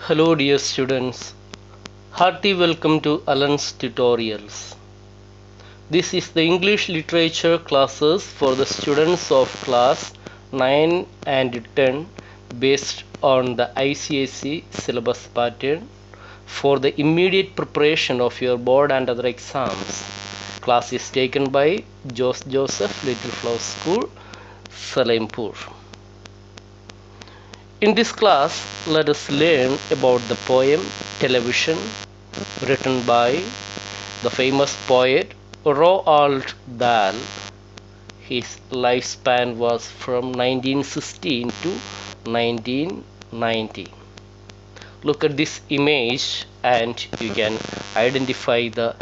Hello dear students, hearty welcome to Alan's Tutorials. This is the English literature classes for the students of class 9 and 10 based on the ICSE syllabus pattern for the immediate preparation of your board and other exams. Class is taken by Jose Joseph Little Flower School, Salempur. In this class, let us learn about the poem Television, written by the famous poet Roald Dahl. His lifespan was from 1916 to 1990. Look at this image and you can identify the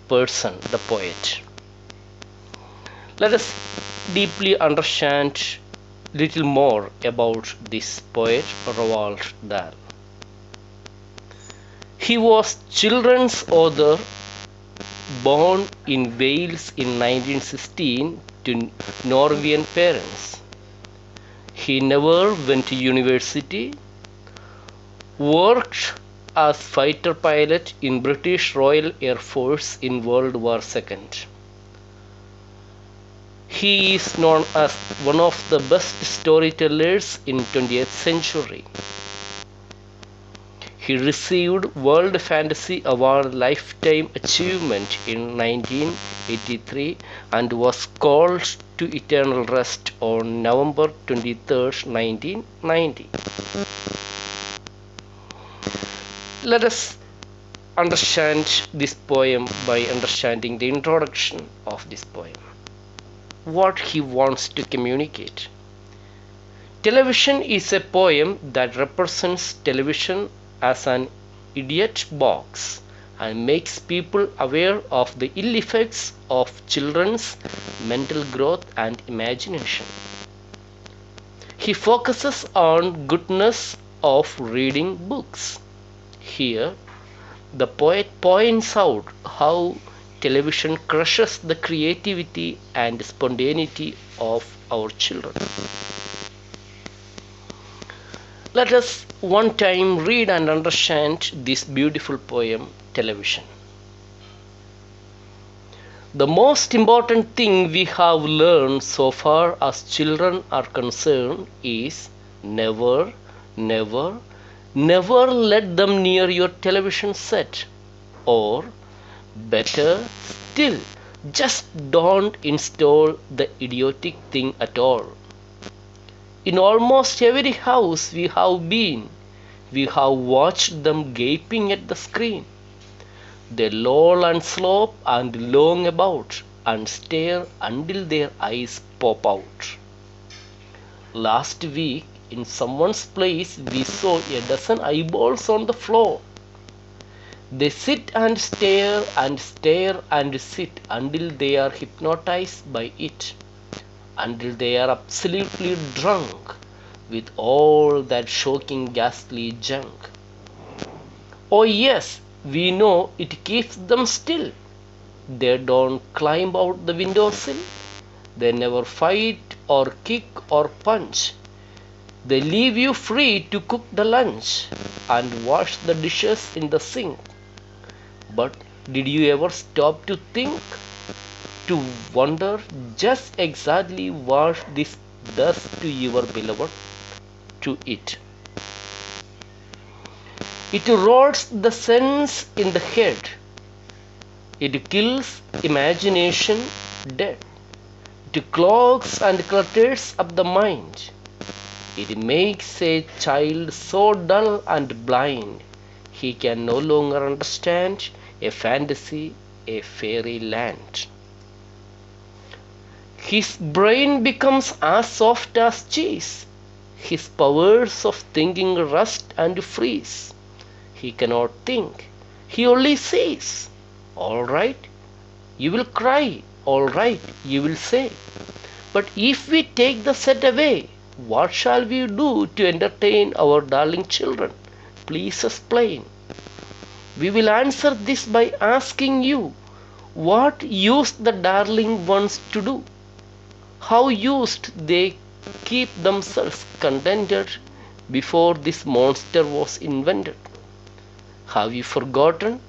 person, the poet. Let us deeply understand little more about this poet Roald Dahl. He was children's author born in Wales in 1916 to Norwegian parents. He never went to university, worked as fighter pilot in British Royal Air Force in World War II. He is known as one of the best storytellers in 20th century. He received World Fantasy Award Lifetime Achievement in 1983 and was called to eternal rest on November 23, 1990. Let us understand this poem by understanding the introduction of this poem. What he wants to communicate. Television is a poem that represents television as an idiot box and makes people aware of the ill effects of children's mental growth and imagination. He focuses on goodness of reading books. Here, the poet points out how television crushes the creativity and spontaneity of our children. Let us one time read and understand this beautiful poem, Television. The most important thing we have learned so far as children are concerned is never, never, never let them near your television set, or better still, just don't install the idiotic thing at all. In almost every house we have been, we have watched them gaping at the screen. They loll and slope and long about and stare until their eyes pop out. Last week, in someone's place, we saw a dozen eyeballs on the floor. They sit and stare and stare and sit until they are hypnotized by it, until they are absolutely drunk with all that shocking, ghastly junk. Oh yes, we know it keeps them still. They don't climb out the windowsill. They never fight or kick or punch. They leave you free to cook the lunch and wash the dishes in the sink. But did you ever stop to think, to wonder just exactly what this does to your beloved, to it? It rots the sense in the head. It kills imagination dead. It clogs and clutters up the mind. It makes a child so dull and blind he can no longer understand a fantasy, a fairy land. His brain becomes as soft as cheese. His powers of thinking rust and freeze. He cannot think. He only says, "All right, you will cry. All right, you will say. But if we take the set away, what shall we do to entertain our darling children? Please explain." We will answer this by asking you, what used the darling ones to do? How used they keep themselves contented before this monster was invented. Have you forgotten?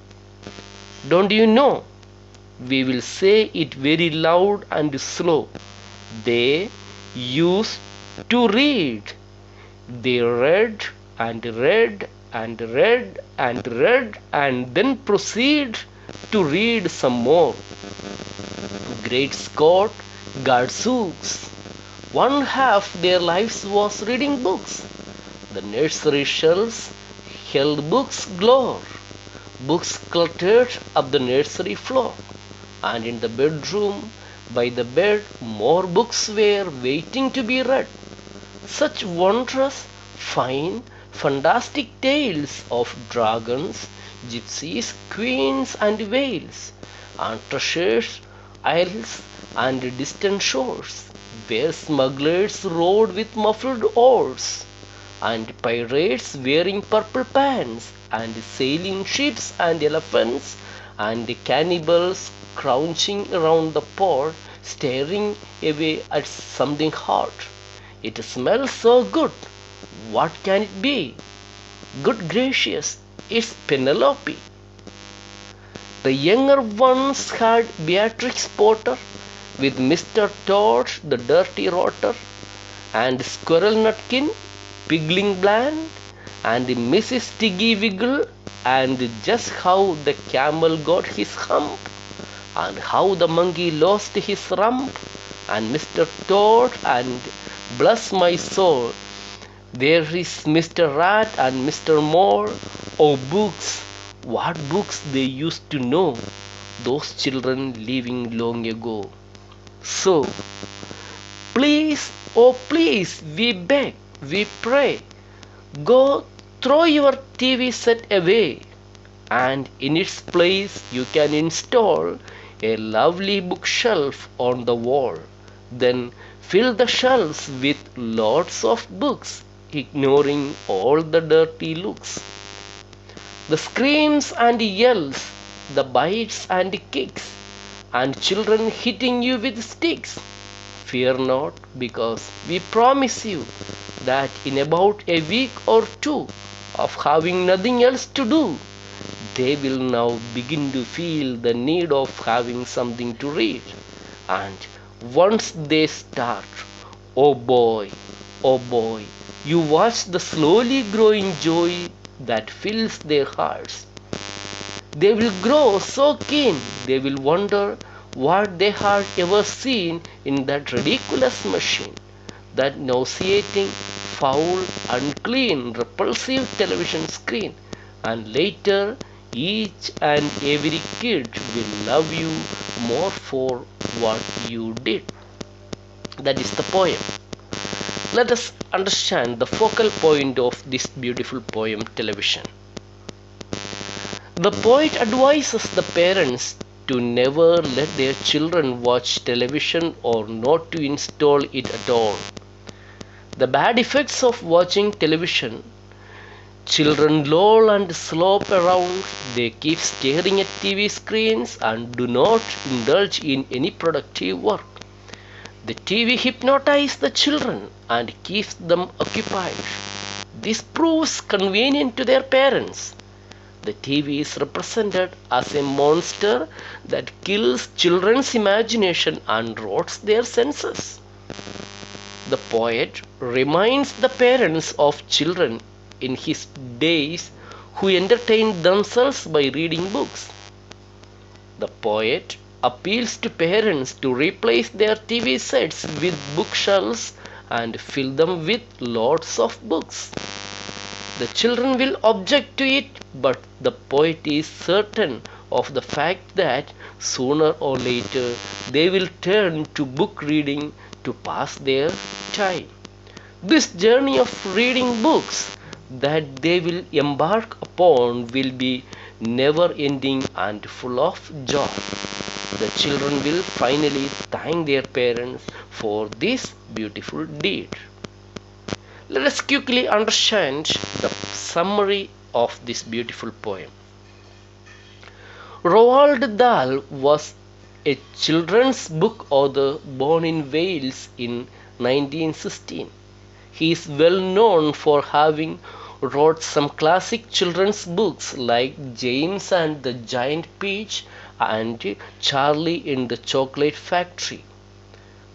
Don't you know? We will say it very loud and slow. They used to read. They read and read and read and read and then proceed to read some more. Great Scott, Gadzooks! One half their lives was reading books. The nursery shelves held books galore. Books cluttered up the nursery floor, and in the bedroom by the bed more books were waiting to be read. Such wondrous, fine, fantastic tales of dragons, gypsies, queens, and whales, and treasures, isles, and distant shores, where smugglers rode with muffled oars, and pirates wearing purple pants, and sailing ships and elephants, and cannibals crouching around the pot, staring away at something hot. It smells so good. What can it be? Good gracious, it's Penelope. The younger ones had Beatrix Potter with Mr. Todd the Dirty Rotter, and Squirrel Nutkin, Pigling Bland, and Mrs. Tiggy Wiggle, and just how the camel got his hump, and how the monkey lost his rump, and Mr. Toad, and bless my soul, there is Mr. Rat and Mr. Mole. Oh, books! What books they used to know, those children living long ago. So, please, oh please, we beg, we pray, go throw your TV set away, and in its place you can install a lovely bookshelf on the wall. Then fill the shelves with lots of books, ignoring all the dirty looks. The screams and yells, the bites and kicks, and children hitting you with sticks. Fear not, because we promise you that in about a week or two of having nothing else to do, they will now begin to feel the need of having something to read. And once they start, oh boy, you watch the slowly growing joy that fills their hearts. They will grow so keen, they will wonder what they had ever seen in that ridiculous machine, that nauseating, foul, unclean, repulsive television screen. And later, each and every kid will love you more for what you did. That is the poem. Let us understand the focal point of this beautiful poem, television. The poet advises the parents to never let their children watch television or not to install it at all. The bad effects of watching television: children loll and slope around, they keep staring at TV screens and do not indulge in any productive work. The TV hypnotizes the children and keeps them occupied. This proves convenient to their parents. The TV is represented as a monster that kills children's imagination and rots their senses. The poet reminds the parents of children in his days who entertained themselves by reading books. The poet appeals to parents to replace their TV sets with bookshelves and fill them with lots of books. The children will object to it, but the poet is certain of the fact that sooner or later they will turn to book reading to pass their time. This journey of reading books that they will embark upon will be never ending and full of joy. The children will finally thank their parents for this beautiful deed. Let us quickly understand the summary of this beautiful poem. Roald Dahl was a children's book author born in Wales in 1916. He is well known for having wrote some classic children's books like James and the Giant Peach and Charlie in the Chocolate Factory.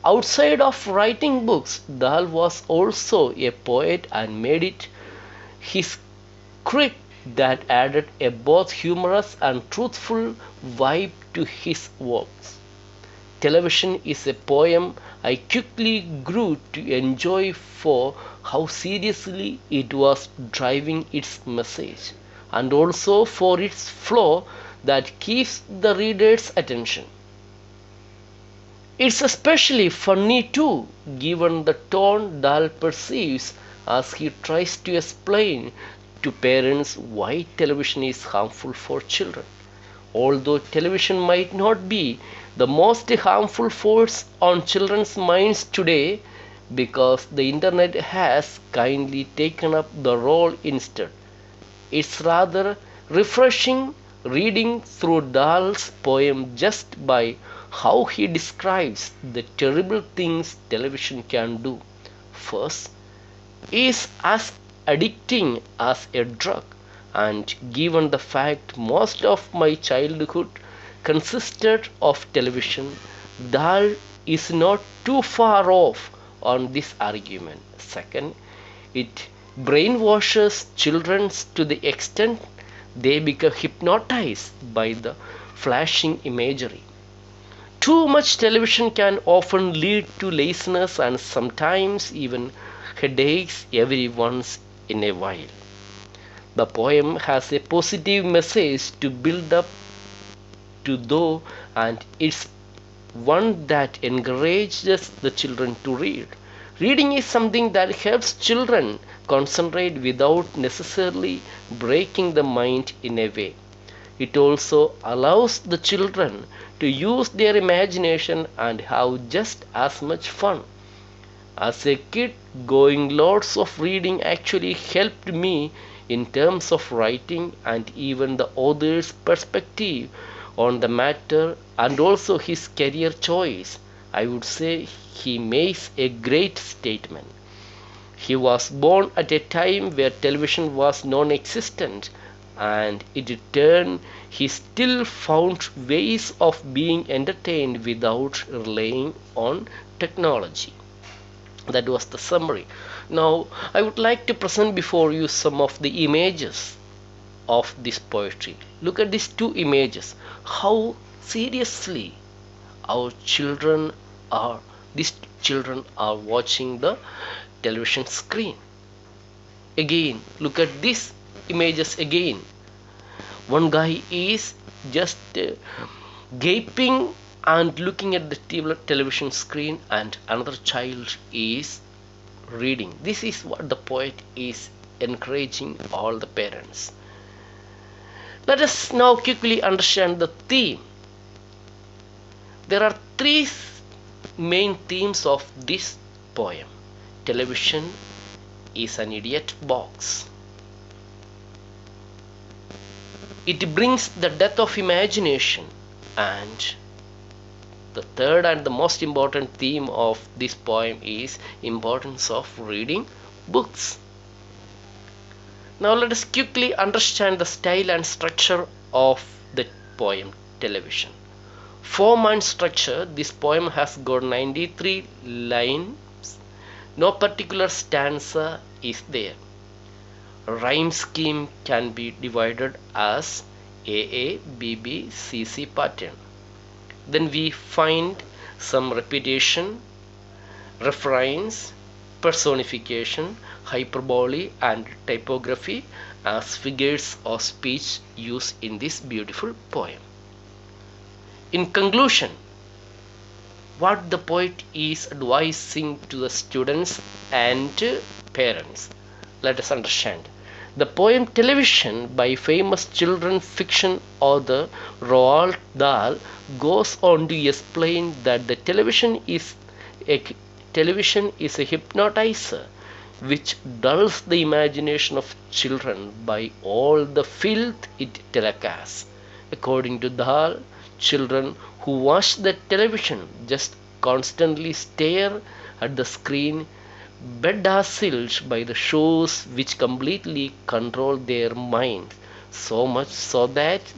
Outside of writing books, Dahl was also a poet and made it his critique that added a both humorous and truthful vibe to his works. Television is a poem I quickly grew to enjoy for how seriously it was driving its message, and also for its flow that keeps the reader's attention. It's especially funny too, given the tone Dahl perceives as he tries to explain to parents why television is harmful for children. Although television might not be the most harmful force on children's minds today, because the internet has kindly taken up the role instead. It's rather refreshing reading through Dahl's poem just by how he describes the terrible things television can do. First, is as addicting as a drug, and given the fact most of my childhood consisted of television, Dahl is not too far off on this argument. Second, it brainwashes children to the extent they become hypnotized by the flashing imagery. Too much television can often lead to laziness and sometimes even headaches every once in a while. The poem has a positive message to build up to though, and it's one that encourages the children to read. Reading is something that helps children concentrate without necessarily breaking the mind in a way. It also allows the children to use their imagination and have just as much fun. As a kid, going lots of reading actually helped me in terms of writing and even the author's perspective on the matter and also his career choice. I would say he makes a great statement. He was born at a time where television was non existent, and in turn, he still found ways of being entertained without relying on technology. That was the summary. Now, I would like to present before you some of the images of this poetry. Look at these two images. How seriously our children are, these children are watching the television screen. Again, look at these images again. One guy is just gaping and looking at the television screen, and another child is reading. This is what the poet is encouraging all the parents. Let us now quickly understand the theme. There are three main themes of this poem. Television is an idiot box. It brings the death of imagination, and the third and the most important theme of this poem is importance of reading books. Now let us quickly understand the style and structure of the poem Television. Form and structure, this poem has got 93 lines. No particular stanza is there. Rhyme scheme can be divided as AA, BB, CC pattern. Then we find some repetition, refrains, personification, hyperbole and typography as figures of speech used in this beautiful poem. In conclusion, what the poet is advising to the students and parents, let us understand. The poem Television by famous children's fiction author Roald Dahl goes on to explain that the television is a hypnotizer which dulls the imagination of children by all the filth it telecasts. According to Dahl, children who watch the television just constantly stare at the screen bedazzled by the shows which completely control their minds, so much so that